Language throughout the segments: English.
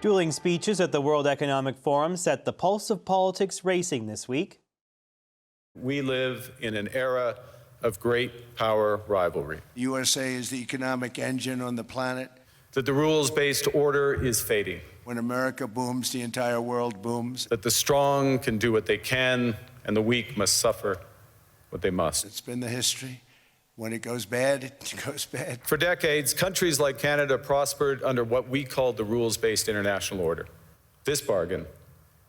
Dueling speeches at the World Economic Forum set the pulse of politics racing this week. We live in an era of great power rivalry. The USA is the economic engine on the planet. That the rules-based order is fading. When America booms, the entire world booms. That the strong can do what they can, and the weak must suffer what they must. It's been the history. When it goes bad, it goes bad. For decades, countries like Canada prospered under what we called the rules-based international order. This bargain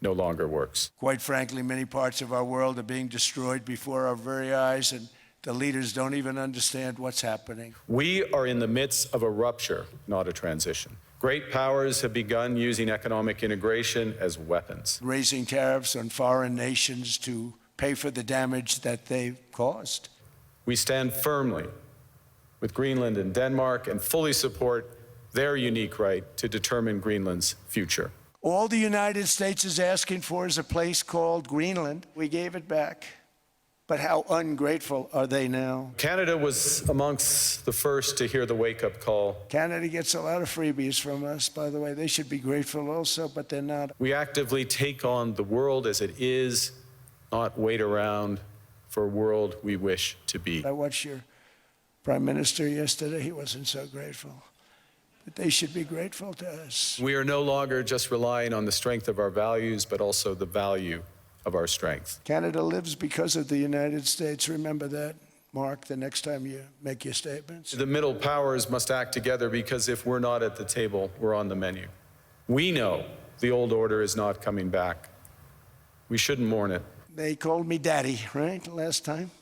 no longer works. Quite frankly, many parts of our world are being destroyed before our very eyes, and the leaders don't even understand what's happening. We are in the midst of a rupture, not a transition. Great powers have begun using economic integration as weapons. Raising tariffs on foreign nations to pay for the damage that they've caused. We stand firmly with Greenland and Denmark and fully support their unique right to determine Greenland's future. All the United States is asking for is a place called Greenland. We gave it back. But how ungrateful are they now? Canada was amongst the first to hear the wake-up call. Canada gets a lot of freebies from us, by the way. They should be grateful also, but they're not. We actively take on the world as it is, not wait around for a world we wish to be. I watched your Prime Minister yesterday. He wasn't so grateful. But they should be grateful to us. We are no longer just relying on the strength of our values, but also the value of our strength. Canada lives because of the United States. Remember that, Mark, the next time you make your statements. The middle powers must act together because if we're not at the table, we're on the menu. We know the old order is not coming back. We shouldn't mourn it. They called me daddy, right, last time?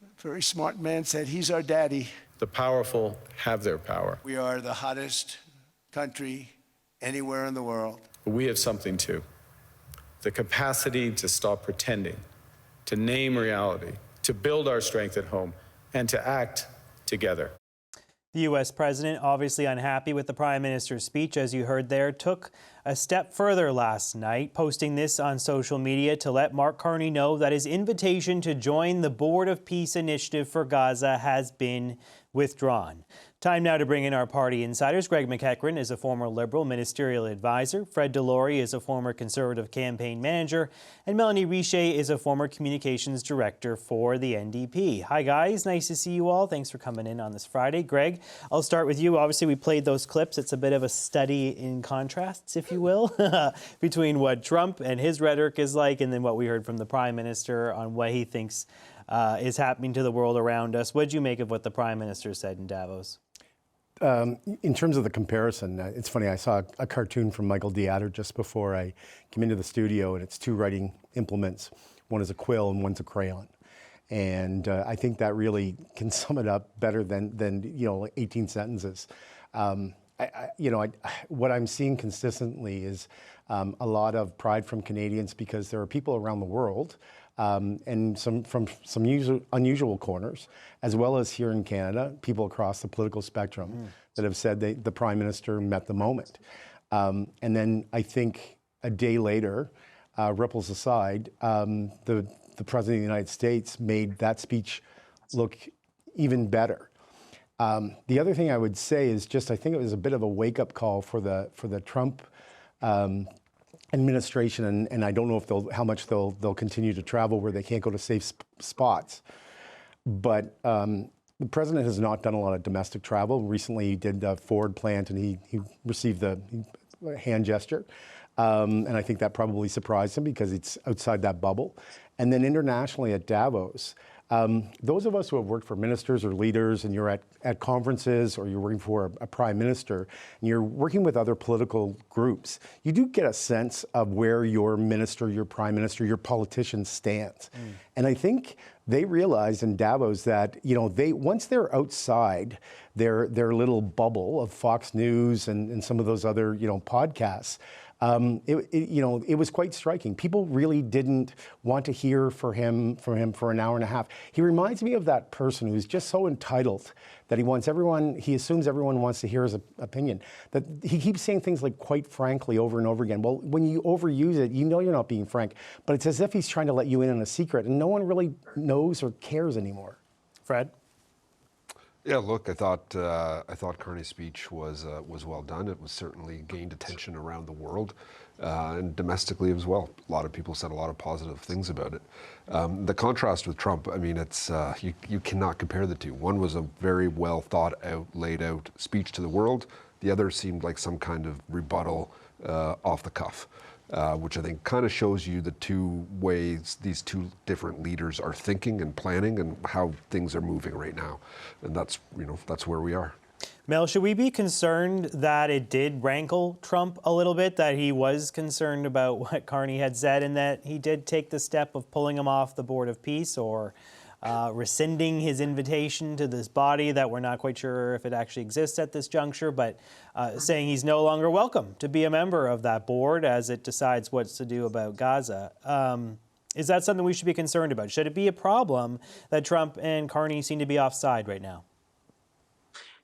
A very smart man said, he's our daddy. The powerful have their power. We are the hottest country anywhere in the world. But we have something too. The capacity to stop pretending, to name reality, to build our strength at home, and to act together. The U.S. president, obviously unhappy with the Prime Minister's speech, as you heard there, took a step further last night, posting this on social media to let Mark Carney know that his invitation to join the Board of Peace Initiative for Gaza has been withdrawn. Time now to bring in our party insiders. Greg McEachran is a former Liberal ministerial advisor. Fred Delory is a former Conservative campaign manager. And Melanie Richer is a former communications director for the NDP. Hi, guys. Nice to see you all. Thanks for coming in on this Friday. Greg, I'll start with you. Obviously, we played those clips. It's a bit of a study in contrasts, if you will, between what Trump and his rhetoric is like and then what we heard from the Prime Minister on what he thinks is happening to the world around us. What did you make of what the Prime Minister said in Davos? In terms of the comparison, it's funny, I saw a cartoon from Michael Deatter just before I came into the studio, and it's two writing implements. One is a quill and one's a crayon. And I think that really can sum it up better than 18 sentences. What I'm seeing consistently is a lot of pride from Canadians because there are people around the world and from some unusual corners, as well as here in Canada, people across the political spectrum that have said the Prime Minister met the moment. And then I think a day later, ripples aside, the President of the United States made that speech look even better. The other thing I would say is just I think it was a bit of a wake-up call for the Trump administration, and I don't know how much they'll continue to travel where they can't go to safe spots. But the president has not done a lot of domestic travel. Recently, he did a Ford plant, and he received a hand gesture. And I think that probably surprised him because it's outside that bubble. And then internationally at Davos, those of us who have worked for ministers or leaders and you're at conferences or you're working for a prime minister and you're working with other political groups, you do get a sense of where your minister, your prime minister, your politician stands. And I think they realized in Davos that, once they're outside their little bubble of Fox News and some of those other, podcasts, it was quite striking. People really didn't want to hear from him for an hour and a half. He reminds me of that person who's just so entitled that he assumes everyone wants to hear his opinion, that he keeps saying things like quite frankly over and over again. Well, when you overuse it, you're not being frank, but it's as if he's trying to let you in on a secret and no one really knows or cares anymore. Fred? Yeah, look, I thought Carney's speech was well done. It was certainly gained attention around the world and domestically as well. A lot of people said a lot of positive things about it. The contrast with Trump, I mean, it's you cannot compare the two. One was a very well thought out, laid out speech to the world. The other seemed like some kind of rebuttal off the cuff. Which I think kind of shows you the two ways these two different leaders are thinking and planning and how things are moving right now. And that's where we are. Mel, should we be concerned that it did rankle Trump a little bit, that he was concerned about what Carney had said and that he did take the step of pulling him off the Board of Peace or rescinding his invitation to this body that we're not quite sure if it actually exists at this juncture, but saying he's no longer welcome to be a member of that board as it decides what to do about Gaza. Is that something we should be concerned about? Should it be a problem that Trump and Carney seem to be offside right now?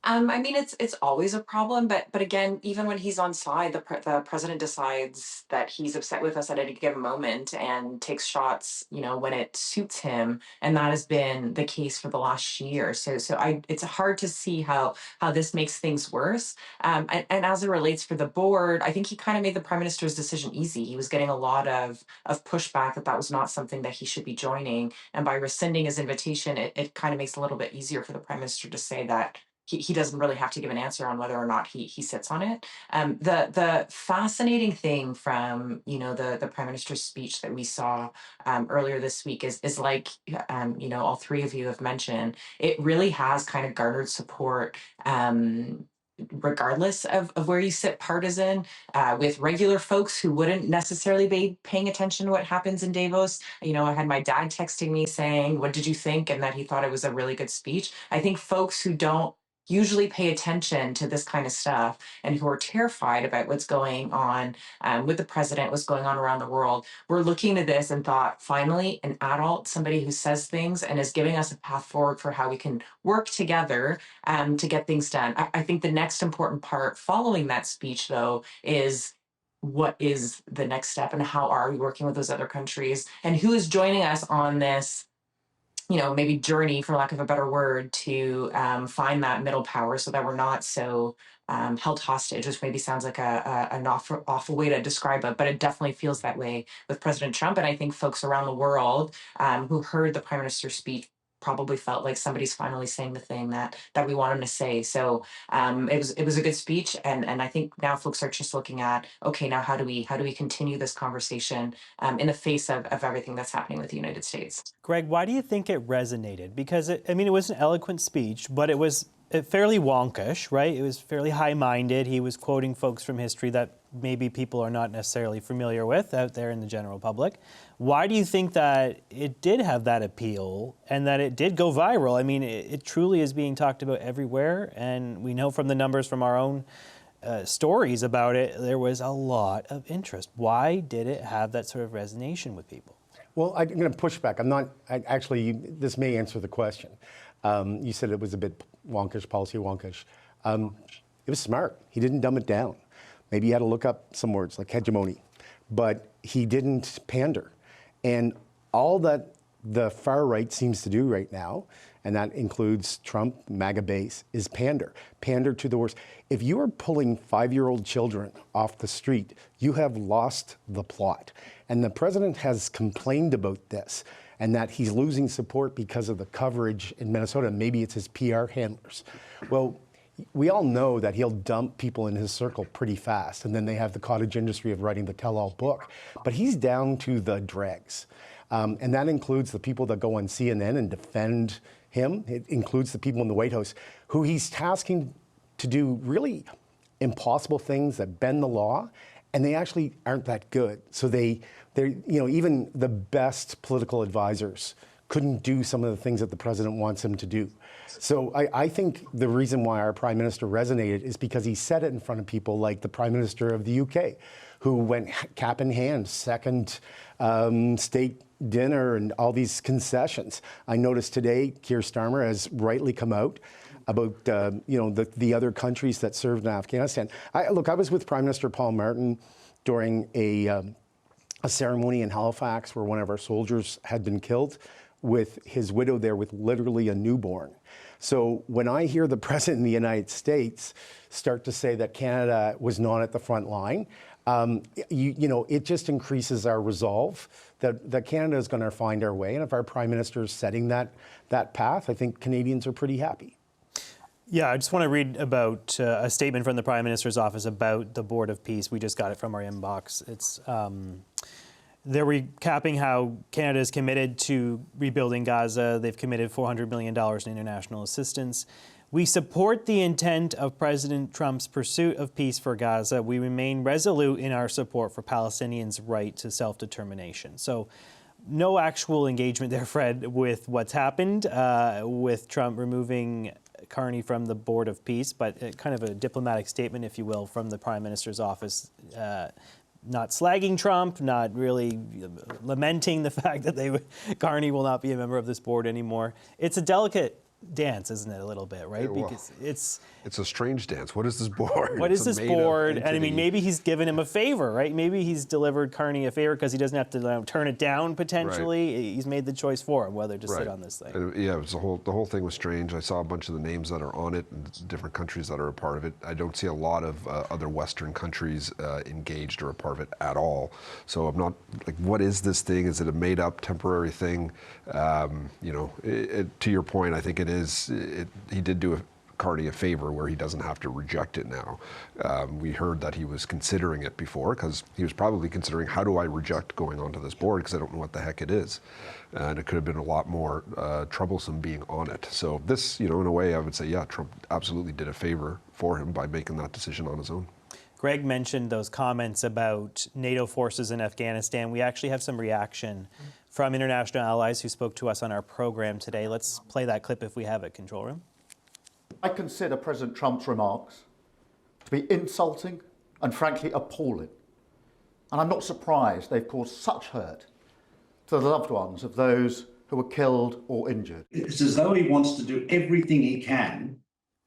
I mean, it's always a problem, but again, even when he's on side, the president decides that he's upset with us at any given moment and takes shots, when it suits him, and that has been the case for the last year. So it's hard to see how this makes things worse. And as it relates for the board, I think he kind of made the prime minister's decision easy. He was getting a lot of pushback that was not something that he should be joining, and by rescinding his invitation, it kind of makes it a little bit easier for the prime minister to say that he doesn't really have to give an answer on whether or not he sits on it. The fascinating thing from the prime minister's speech that we saw earlier this week is like all three of you have mentioned, it really has kind of garnered support. Regardless of where you sit partisan, with regular folks who wouldn't necessarily be paying attention to what happens in Davos. I had my dad texting me saying, "What did you think?" and that he thought it was a really good speech. I think folks who don't usually pay attention to this kind of stuff and who are terrified about what's going on with the president, what's going on around the world, we're looking at this and thought, finally, an adult, somebody who says things and is giving us a path forward for how we can work together to get things done. I think the next important part following that speech, though, is what is the next step and how are we working with those other countries and who is joining us on this maybe journey, for lack of a better word, to find that middle power so that we're not so held hostage, which maybe sounds like an awful way to describe it, but it definitely feels that way with President Trump. And I think folks around the world who heard the prime minister's speech probably felt like somebody's finally saying the thing that we want him to say. So it was a good speech, and I think now folks are just looking at, okay, now how do we continue this conversation in the face of everything that's happening with the United States? Greg, why do you think it resonated? Because it was an eloquent speech, but it was fairly wonkish, right? It was fairly high-minded. He was quoting folks from history that maybe people are not necessarily familiar with out there in the general public. Why do you think that it did have that appeal and that it did go viral? I mean, it truly is being talked about everywhere, and we know from the numbers from our own stories about it, there was a lot of interest. Why did it have that sort of resonation with people? Well, I'm going to push back. This may answer the question. You said it was a bit wonkish, policy wonkish. It was smart. He didn't dumb it down. Maybe he had to look up some words like hegemony, but he didn't pander. And all that the far right seems to do right now, and that includes Trump, MAGA base, is pander. Pander to the worst. If you are pulling 5-year-old children off the street, you have lost the plot. And the president has complained about this and that he's losing support because of the coverage in Minnesota. Maybe it's his PR handlers. Well, we all know that he'll dump people in his circle pretty fast, and then they have the cottage industry of writing the tell-all book. But he's down to the dregs. And that includes the people that go on CNN and defend him. It includes the people in the White House who he's tasking to do really impossible things that bend the law, and they actually aren't that good. So they're even the best political advisors couldn't do some of the things that the president wants him to do. So I think the reason why our prime minister resonated is because he said it in front of people like the prime minister of the UK, who went cap in hand, second state dinner and all these concessions. I noticed today Keir Starmer has rightly come out about the other countries that served in Afghanistan. I was with Prime Minister Paul Martin during a ceremony in Halifax where one of our soldiers had been killed, with his widow there with literally a newborn. So when I hear the President of the United States start to say that Canada was not at the front line, it just increases our resolve that Canada is going to find our way. And if our Prime Minister is setting that path, I think Canadians are pretty happy. Yeah, I just want to read about a statement from the Prime Minister's office about the Board of Peace. We just got it from our inbox. It's they're recapping how Canada is committed to rebuilding Gaza. They've committed $400 million in international assistance. We support the intent of President Trump's pursuit of peace for Gaza. We remain resolute in our support for Palestinians' right to self-determination. So no actual engagement there, Fred, with what's happened with Trump removing Carney from the Board of Peace, but kind of a diplomatic statement, if you will, from the Prime Minister's office, not slagging Trump, not really lamenting the fact that Carney will not be a member of this board anymore. It's a delicate dance, isn't it, a little bit, right? Well, because it's a strange dance. What is this board? What is this board? And I mean, entity. maybe he's given him a favor, right? Maybe he's delivered Carney a favor because he doesn't have to turn it down potentially. Right. He's made the choice for him whether to sit on this thing. Yeah, it was the whole thing was strange. I saw a bunch of the names that are on it and different countries that are a part of it. I don't see a lot of other Western countries engaged or a part of it at all. So I'm not like, what is this thing? Is it a made-up temporary thing? To your point, I think it is. He did do Carney a favor where he doesn't have to reject it now. We heard that he was considering it before because he was probably considering, how do I reject going onto this board because I don't know what the heck it is. And it could have been a lot more troublesome being on it. So this, in a way, I would say, yeah, Trump absolutely did a favor for him by making that decision on his own. Greg mentioned those comments about NATO forces in Afghanistan. We actually have some reaction from international allies who spoke to us on our program today. Let's play that clip if we have it, control room. I consider President Trump's remarks to be insulting and frankly appalling. And I'm not surprised they've caused such hurt to the loved ones of those who were killed or injured. It's as though he wants to do everything he can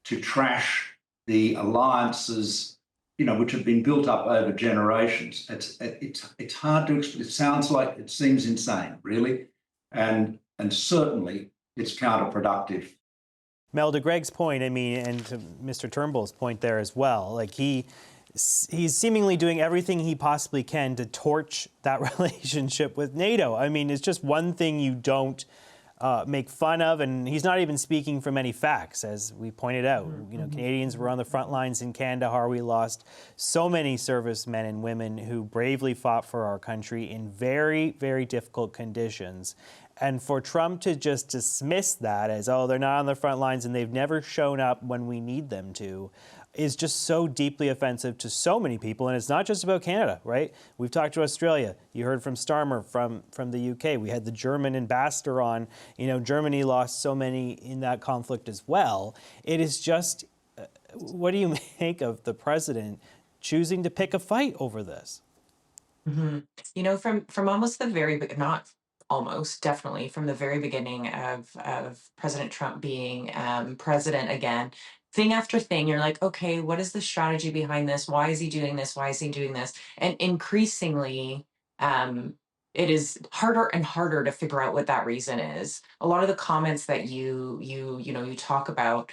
to trash the alliances, which have been built up over generations. It's hard to explain. It seems insane, really, and certainly it's counterproductive. Mel, to Greg's point, and to Mr. Turnbull's point there as well, like he's seemingly doing everything he possibly can to torch that relationship with NATO. I mean, it's just one thing you don't make fun of, and he's not even speaking from any facts, as we pointed out. Canadians were on the front lines in Kandahar. We lost so many servicemen and women who bravely fought for our country in very, very difficult conditions. And for Trump to just dismiss that as, oh, they're not on the front lines and they've never shown up when we need them to, is just so deeply offensive to so many people. And it's not just about Canada, right? We've talked to Australia. You heard from Starmer from the UK. We had the German ambassador on. Germany lost so many in that conflict as well. It is just, what do you make of the president choosing to pick a fight over this? Mm-hmm. From almost the very not almost, definitely from the very beginning of President Trump being president again, thing after thing, you're like, okay, what is the strategy behind this? Why is he doing this? Why is he doing this? And increasingly, it is harder and harder to figure out what that reason is. A lot of the comments that you talk about,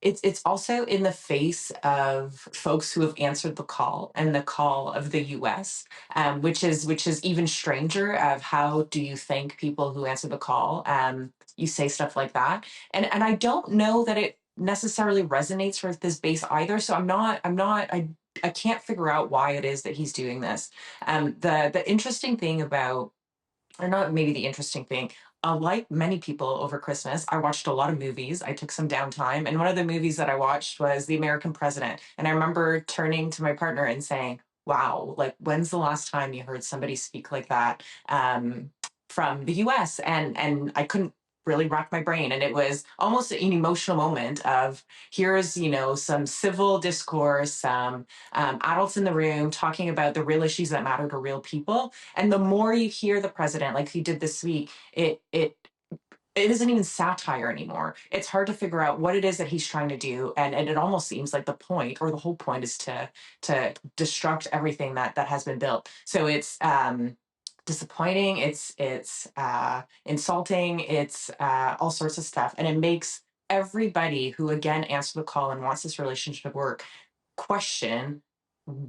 it's also in the face of folks who have answered the call and the call of the U.S., which is even stranger. Of how do you thank people who answer the call? You say stuff like that, and I don't know that it necessarily resonates with this base either. So I can't figure out why it is that he's doing this. The interesting thing about, or not maybe the interesting thing, like many people over Christmas, I watched a lot of movies. I took some downtime. And one of the movies that I watched was The American President. And I remember turning to my partner and saying, wow, like, when's the last time you heard somebody speak like that from the US? And I couldn't really rack my brain. And it was almost an emotional moment of, here's, some civil discourse, some adults in the room talking about the real issues that matter to real people. And the more you hear the president, like he did this week, it isn't even satire anymore. It's hard to figure out what it is that he's trying to do. And it almost seems like the point, or the whole point, is to destruct everything that has been built. So it's disappointing, it's insulting, it's all sorts of stuff, and it makes everybody who, again, answered the call and wants this relationship to work question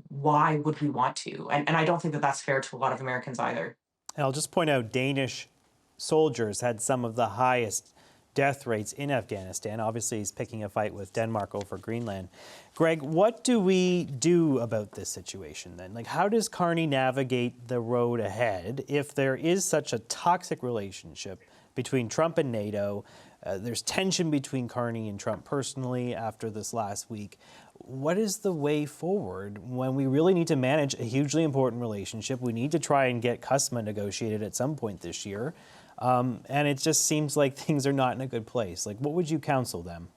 why would we want to? And I don't think that that's fair to a lot of Americans either. And I'll just point out Danish soldiers had some of the highest death rates in Afghanistan. Obviously, he's picking a fight with Denmark over Greenland. Greg, what do we do about this situation then? Like, how does Carney navigate the road ahead if there is such a toxic relationship between Trump and NATO? There's tension between Carney and Trump personally after this last week. What is the way forward when we really need to manage a hugely important relationship? We need to try and get CUSMA negotiated at some point this year. And it just seems like things are not in a good place. Like, what would you counsel them?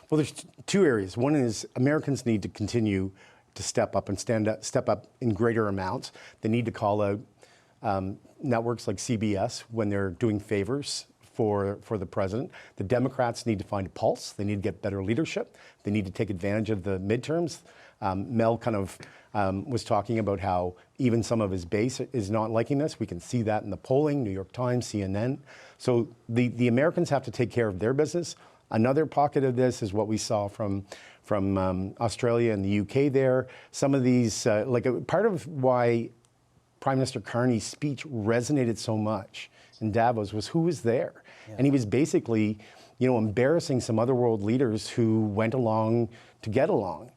Well, there's two areas. One is Americans need to continue to step up and step up in greater amounts. They need to call out networks like CBS when they're doing favors for the president. The Democrats need to find a pulse. They need to get better leadership. They need to take advantage of the midterms. Mel kind of was talking about how even some of his base is not liking this. We can see that in the polling, New York Times, CNN. So the Americans have to take care of their business. Another pocket of this is what we saw from Australia and the UK there. Some of these, part of why Prime Minister Carney's speech resonated so much in Davos was who was there. Yeah. And he was basically, embarrassing some other world leaders who went along to get along.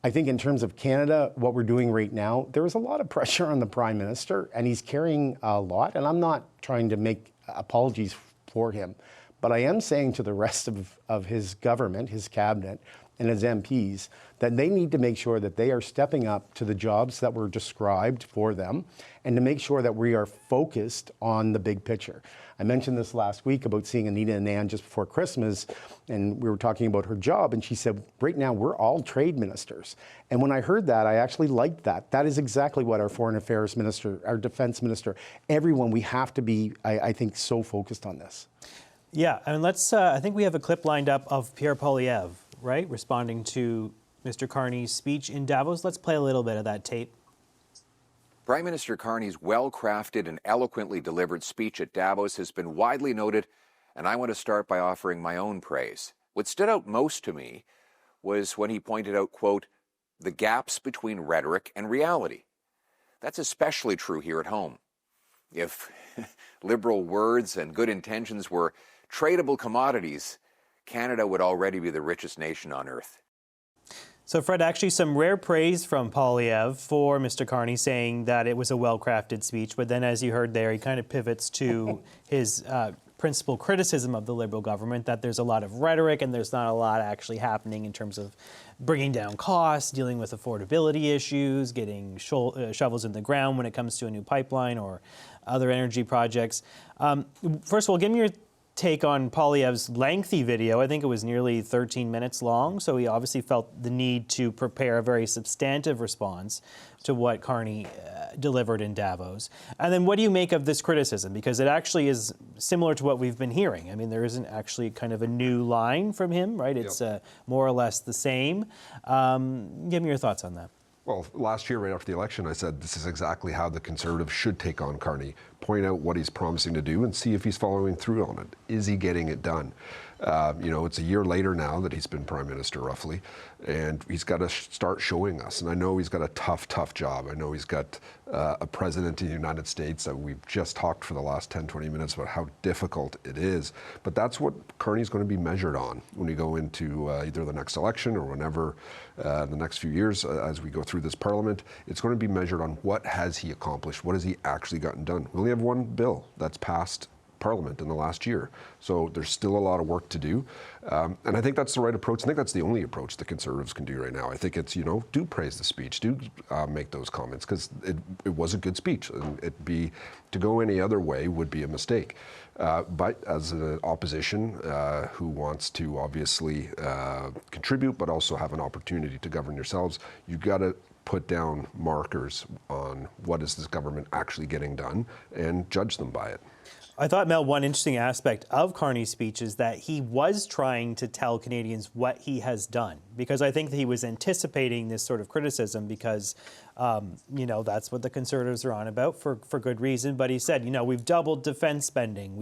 I think in terms of Canada, what we're doing right now, there is a lot of pressure on the Prime Minister, and he's carrying a lot. And I'm not trying to make apologies for him, but I am saying to the rest of his government, his cabinet, and his MPs, that they need to make sure that they are stepping up to the jobs that were described for them, and to make sure that we are focused on the big picture. I mentioned this last week about seeing Anita Anand just before Christmas, and we were talking about her job, and she said, right now, we're all trade ministers. And when I heard that, I actually liked that. That is exactly what our foreign affairs minister, our defense minister, everyone, we have to be, I think, so focused on this. Yeah, and let's, I think we have a clip lined up of Pierre Poilievre, right, responding to Mr. Carney's speech in Davos. Let's play a little bit of that tape. Prime Minister Carney's well-crafted and eloquently delivered speech at Davos has been widely noted, and I want to start by offering my own praise. What stood out most to me was when he pointed out, quote, the gaps between rhetoric and reality. That's especially true here at home. If liberal words and good intentions were tradable commodities, Canada would already be the richest nation on earth. So, Fred, actually some rare praise from Poilievre for Mr. Carney, saying that it was a well-crafted speech. But then, as you heard there, he kind of pivots to his principal criticism of the Liberal government, that there's a lot of rhetoric and there's not a lot actually happening in terms of bringing down costs, dealing with affordability issues, getting shovels in the ground when it comes to a new pipeline or other energy projects. First of all, give me your take on Poilievre's lengthy video. I think it was nearly 13 minutes long, so he obviously felt the need to prepare a very substantive response to what Carney delivered in Davos. And then what do you make of this criticism? Because it actually is similar to what we've been hearing. I mean, there isn't actually kind of a new line from him, right? It's more or less the same. Give me your thoughts on that. Well, last year, right after the election, I said this is exactly how the Conservatives should take on Carney. Point out what he's promising to do and see if he's following through on it. Is he getting it done? It's a year later now that he's been Prime Minister, roughly, and he's got to start showing us. And I know he's got a tough job. I know he's got a president in the United States that we've just talked for the last 10, 20 minutes about how difficult it is. But that's what Carney's going to be measured on when we go into either the next election or whenever the next few years as we go through this Parliament. It's going to be measured on what has he accomplished, what has he actually gotten done. We only have one bill that's passed Parliament in the last year. So there's still a lot of work to do. And I think that's the right approach. I think that's the only approach the Conservatives can do right now. I think it's, do praise the speech, do make those comments, because it was a good speech. And to go any other way would be a mistake. But as an opposition who wants to obviously contribute, but also have an opportunity to govern yourselves, you've got to put down markers on what is this government actually getting done and judge them by it. I thought, Mel, one interesting aspect of Carney's speech is that he was trying to tell Canadians what he has done, because I think that he was anticipating this sort of criticism because, that's what the Conservatives are on about for good reason. But he said, we've doubled defense spending.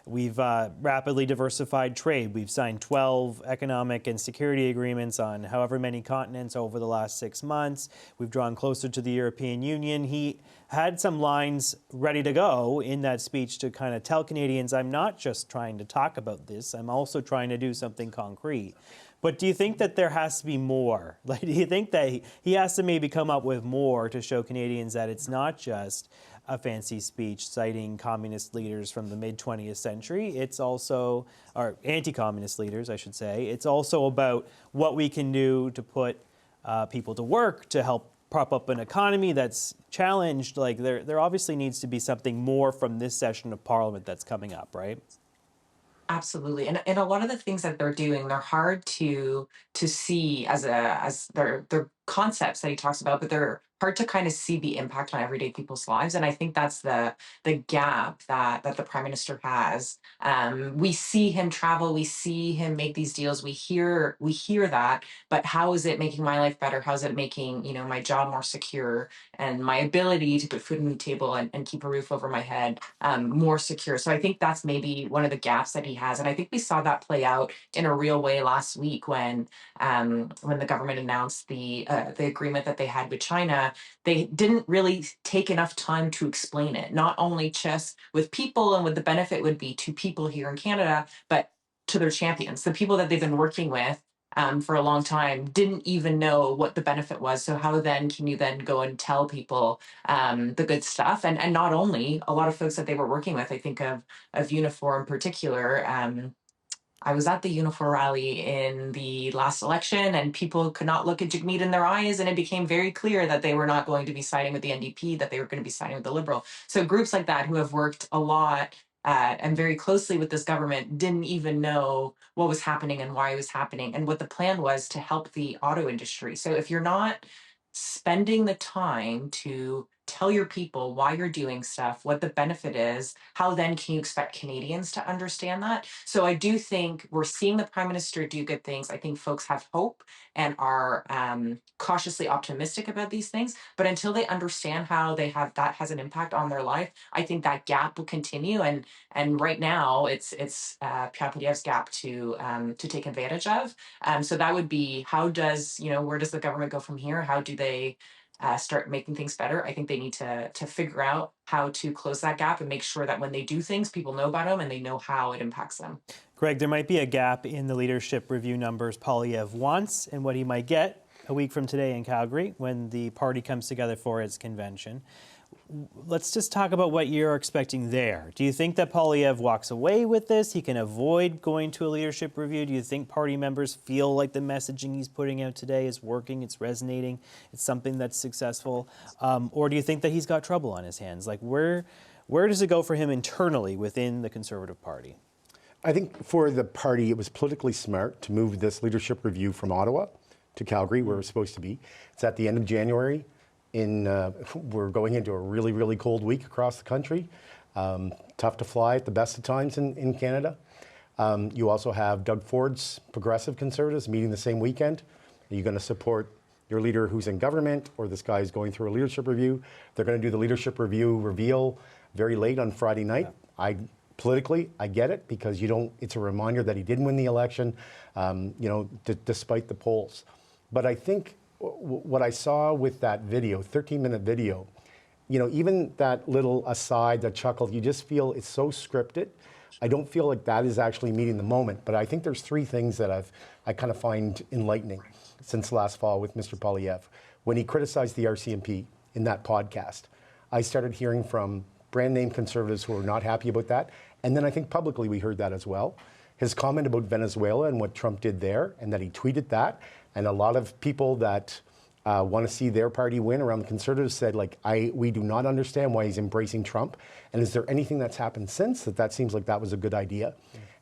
We've rapidly diversified trade. We've signed 12 economic and security agreements on however many continents over the last 6 months. We've drawn closer to the European Union. He had some lines ready to go in that speech to kind of tell Canadians, I'm not just trying to talk about this, I'm also trying to do something concrete. But do you think that there has to be more? Like, do you think that he has to maybe come up with more to show Canadians that it's not just a fancy speech citing communist leaders from the mid-20th century, it's also, or anti-communist leaders, I should say, it's also about what we can do to put people to work, to help prop up an economy that's challenged? Like, there obviously needs to be something more from this session of Parliament that's coming up, right? Absolutely. And a lot of the things that they're doing, they're hard to see as their concepts that he talks about, but they're hard to kind of see the impact on everyday people's lives. And I think that's the gap that the Prime Minister has. We see him travel, we see him make these deals, we hear that, but how is it making my life better? How is it making, my job more secure and my ability to put food on the table and keep a roof over my head more secure? So I think that's maybe one of the gaps that he has. And I think we saw that play out in a real way last week when the government announced the agreement that they had with China. They didn't really take enough time to explain it, not only just with people and what the benefit would be to people here in Canada, but to their champions, the people that they've been working with for a long time, didn't even know what the benefit was. So how then can you then go and tell people the good stuff? And not only a lot of folks that they were working with, I think of Unifor in particular. I was at the Unifor rally in the last election, and people could not look at Jagmeet in their eyes, and it became very clear that they were not going to be siding with the NDP, that they were going to be siding with the Liberal. So groups like that who have worked a lot and very closely with this government didn't even know what was happening and why it was happening and what the plan was to help the auto industry. So if you're not spending the time to tell your people why you're doing stuff, what the benefit is, how then can you expect Canadians to understand that? So I do think we're seeing the Prime Minister do good things. I think folks have hope and are cautiously optimistic about these things. But until they understand how that has an impact on their life, I think that gap will continue. And right now it's Pierre Poilievre's gap to take advantage of. So that would be, where does the government go from here? How do they start making things better? I think they need to figure out how to close that gap and make sure that when they do things, people know about them and they know how it impacts them. Greg, there might be a gap in the leadership review numbers Poilievre wants and what he might get a week from today in Calgary when the party comes together for its convention. Let's just talk about what you're expecting there. Do you think that Poilievre walks away with this? He can avoid going to a leadership review? Do you think party members feel like the messaging he's putting out today is working, it's resonating, it's something that's successful? Or do you think that he's got trouble on his hands? Like, where does it go for him internally within the Conservative Party? I think for the party, it was politically smart to move this leadership review from Ottawa to Calgary, where it's supposed to be. It's at the end of January. We're going into a really, really cold week across the country. Tough to fly at the best of times in Canada. You also have Doug Ford's Progressive Conservatives meeting the same weekend. Are you going to support your leader who's in government, or this guy's going through a leadership review? They're going to do the leadership review reveal very late on Friday night. Yeah. Politically, I get it, because it's a reminder that he didn't win the election, despite the polls. But I think what I saw with that video, 13-minute video, even that little aside, that chuckle, you just feel it's so scripted. I don't feel like that is actually meeting the moment. But I think there's three things that I kind of find enlightening since last fall with Mr. Poilievre. When he criticized the RCMP in that podcast, I started hearing from brand name Conservatives who are not happy about that. And then I think publicly we heard that as well. His comment about Venezuela and what Trump did there, and that he tweeted that. And a lot of people that want to see their party win around the Conservatives said, we do not understand why he's embracing Trump. And is there anything that's happened since that seems like that was a good idea?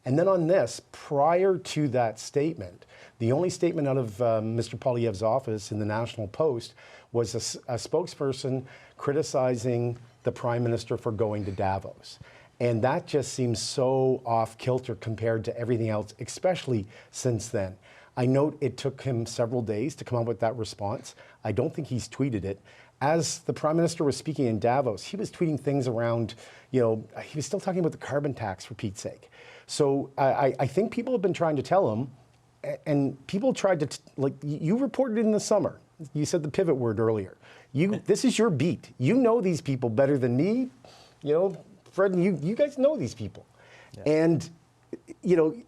And then on this, prior to that statement, the only statement out of Mr. Poilievre's office in the National Post was a spokesperson criticizing the Prime Minister for going to Davos. And that just seems so off kilter compared to everything else, especially since then. I note it took him several days to come up with that response. I don't think he's tweeted it. As the Prime Minister was speaking in Davos, he was tweeting things around, he was still talking about the carbon tax, for Pete's sake. So I think people have been trying to tell him, and people tried to, you reported in the summer. You said the pivot word earlier. This is your beat. You know these people better than me. Fred, you guys know these people. Yeah. And,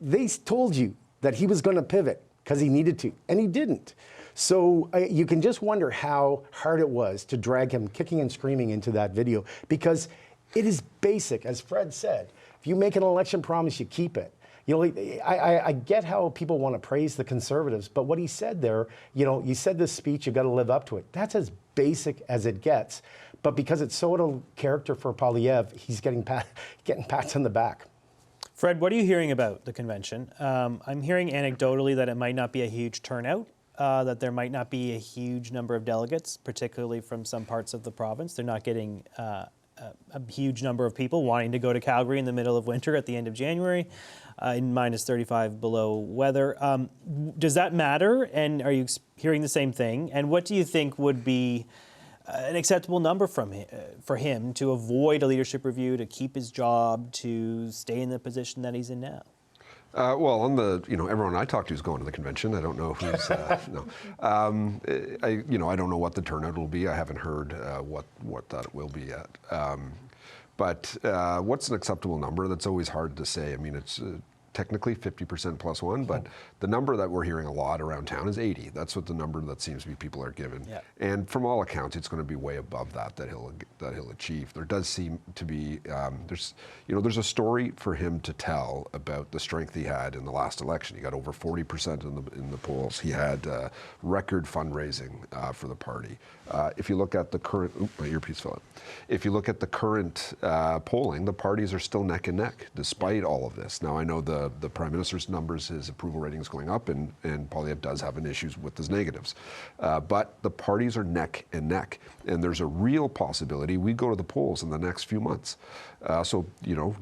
they told you that he was going to pivot because he needed to, and he didn't. So you can just wonder how hard it was to drag him kicking and screaming into that video, because it is basic, as Fred said. If you make an election promise, you keep it. I get how people want to praise the Conservatives, but what he said there, you said this speech, you got to live up to it. That's as basic as it gets. But because it's so out of character for Poilievre, he's getting pats on the back. Fred, what are you hearing about the convention? I'm hearing anecdotally that it might not be a huge turnout, that there might not be a huge number of delegates, particularly from some parts of the province. They're not getting a huge number of people wanting to go to Calgary in the middle of winter at the end of January in minus 35 below weather. Does that matter? And are you hearing the same thing? And what do you think would be an acceptable number for him to avoid a leadership review, to keep his job, to stay in the position that he's in now? Well, on the, everyone I talk to is going to the convention. I don't know who's, no. I don't know what the turnout will be. I haven't heard what that will be yet. But what's an acceptable number? That's always hard to say. I mean, it's technically 50% plus one, but the number that we're hearing a lot around town is 80. That's what the number that seems to be people are given. Yeah. And from all accounts, it's going to be way above that he'll achieve. There does seem to be there's a story for him to tell about the strength he had in the last election. He got over 40% in the polls. He had record fundraising for the party. If you look at the current, my earpiece fell out. If you look at the current polling, the parties are still neck and neck despite all of this. Now I know the Prime Minister's numbers, his approval rating is going up, and Poilievre does have an issues with his negatives. But the parties are neck and neck, and there's a real possibility we go to the polls in the next few months. So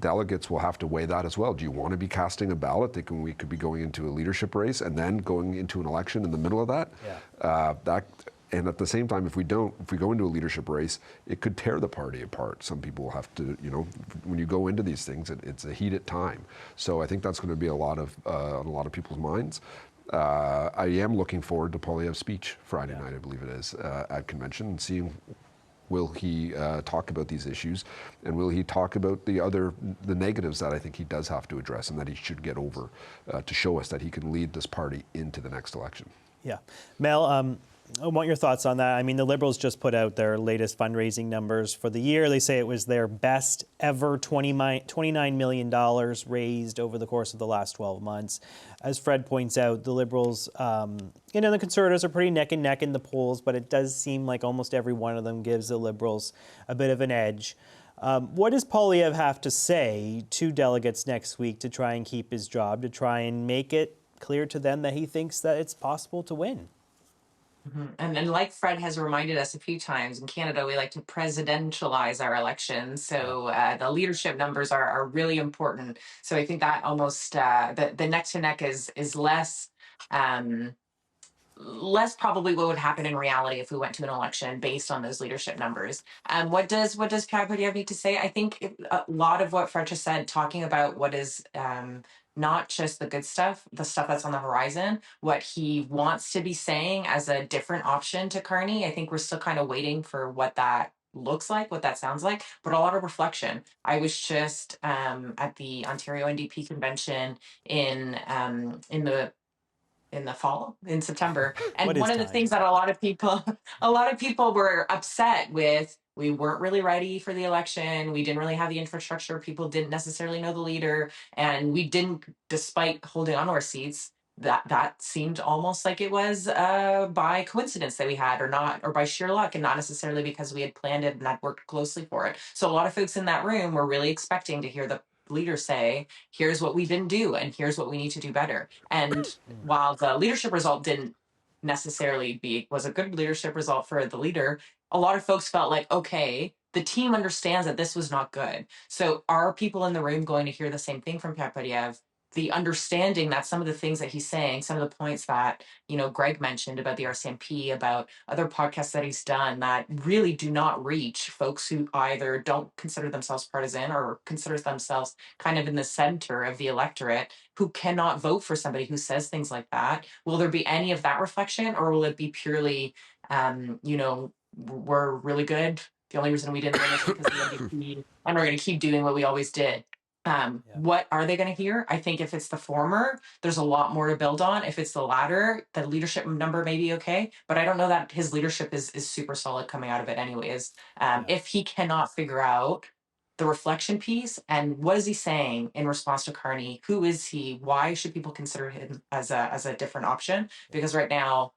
delegates will have to weigh that as well. Do you want to be casting a ballot thinking we could be going into a leadership race and then going into an election in the middle of that? Yeah. And at the same time, if we go into a leadership race, it could tear the party apart. Some people will have to, when you go into these things, it's a heated time. So I think that's going to be on a lot of people's minds. I am looking forward to Poilievre's speech Friday night, I believe it is, at convention, and seeing will he talk about these issues, and will he talk about the negatives that I think he does have to address and that he should get over to show us that he can lead this party into the next election. Yeah. Mel, I want your thoughts on that. I mean, the Liberals just put out their latest fundraising numbers for the year. They say it was their best ever, $29 million raised over the course of the last 12 months. As Fred points out, the Liberals, the Conservatives are pretty neck and neck in the polls, but it does seem like almost every one of them gives the Liberals a bit of an edge. What does Poilievre have to say to delegates next week to try and keep his job, to try and make it clear to them that he thinks that it's possible to win? Mm-hmm. And like Fred has reminded us a few times, in Canada, we like to presidentialize our elections. So the leadership numbers are really important. So I think that almost the neck to neck is less probably what would happen in reality if we went to an election based on those leadership numbers. What does Pierre Poilievre need to say? I think a lot of what Fred just said, talking about what is not just the good stuff, the stuff that's on the horizon, what he wants to be saying as a different option to Carney. I think we're still kind of waiting for what that looks like, what that sounds like, but a lot of reflection. I was just at the Ontario NDP convention in the fall, in September, and one of the things that a lot of people were upset with, we weren't really ready for the election. We didn't really have the infrastructure. People didn't necessarily know the leader, and we didn't, despite holding on to our seats, that seemed almost like it was by coincidence that we had, or by sheer luck, and not necessarily because we had planned it and had worked closely for it. So a lot of folks in that room were really expecting to hear the leader say, here's what we didn't do and here's what we need to do better. And while the leadership result didn't necessarily was a good leadership result for the leader, a lot of folks felt like, okay, the team understands that this was not good. So are people in the room going to hear the same thing from Pierre Poilievre? the understanding that some of the things that he's saying, some of the points that, Greg mentioned about the RCMP, about other podcasts that he's done that really do not reach folks who either don't consider themselves partisan or consider themselves kind of in the center of the electorate, who cannot vote for somebody who says things like that. Will there be any of that reflection, or will it be purely, we're really good? The only reason we didn't win is because of the NDP, and we're going to keep doing what we always did. What are they going to hear? I think if it's the former, there's a lot more to build on. If it's the latter, the leadership number may be okay, but I don't know that his leadership is super solid coming out of it anyways. If he cannot figure out the reflection piece and what is he saying in response to Carney, who is he? Why should people consider him as a different option? Because right now,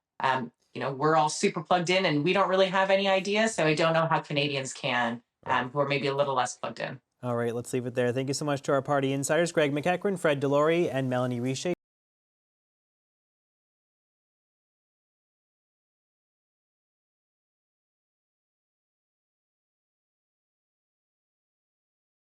we're all super plugged in and we don't really have any ideas. So I don't know how Canadians can, who are maybe a little less plugged in. All right, let's leave it there. Thank you so much to our party insiders, Greg McEachran, Fred Delory, and Melanie Riche.